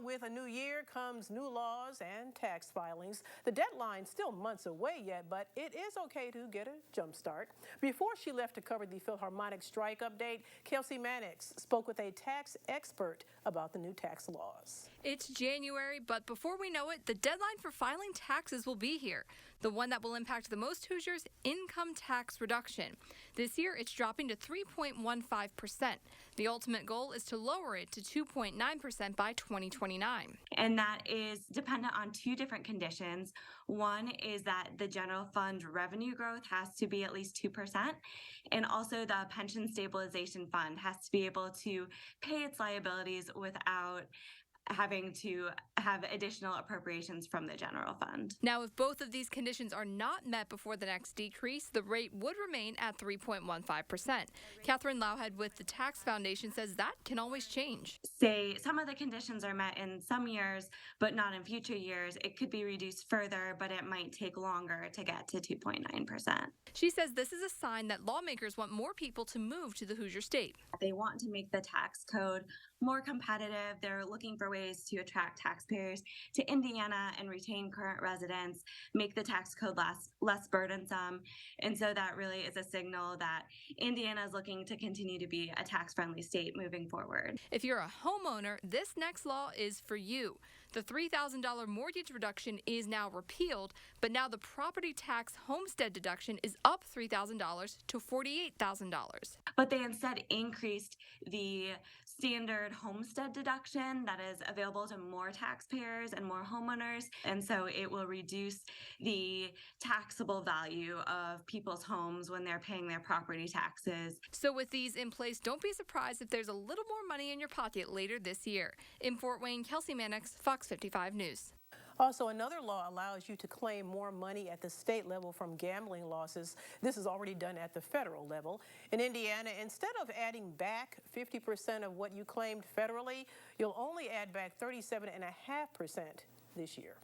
with a new year comes new laws and tax filings. The deadline's still months away yet, but it is okay to get a jump start. Before she left to cover the Philharmonic strike update, Kelsey Mannix spoke with a tax expert about the new tax laws. It's January, but before we know it, the deadline for filing taxes will be here. The one that will impact the most Hoosiers, income tax reduction. This year, it's dropping to 3.15%. The ultimate goal is to lower it to 2.9% by 2029. And that is dependent on two different conditions. One is that the general fund revenue growth has to be at least 2%. And also the pension stabilization fund has to be able to pay its liabilities without having to have additional appropriations from the general fund. Now, if both of these conditions are not met before the next decrease, the rate would remain at 3.15%. Catherine Lauhead with the Tax Foundation says that can always change. Say some of the conditions are met in some years, but not in future years. It could be reduced further, but it might take longer to get to 2.9%. She says this is a sign that lawmakers want more people to move to the Hoosier State. They want to make the tax code more competitive. They're looking for ways to attract taxpayers to Indiana and retain current residents, make the tax code less burdensome. And so that really is a signal that Indiana is looking to continue to be a tax-friendly state moving forward. If you're a homeowner, this next law is for you. The $3,000 mortgage reduction is now repealed, but now the property tax homestead deduction is up $3,000 to $48,000. But they instead increased the standard homestead deduction that is available to more taxpayers and more homeowners. And so it will reduce the taxable value of people's homes when they're paying their property taxes. So with these in place, don't be surprised if there's a little more money in your pocket later this year. In Fort Wayne, Kelsey Mannix, Fox 55 News. Also, another law allows you to claim more money at the state level from gambling losses. This is already done at the federal level. In Indiana, instead of adding back 50% of what you claimed federally, you'll only add back 37.5% this year.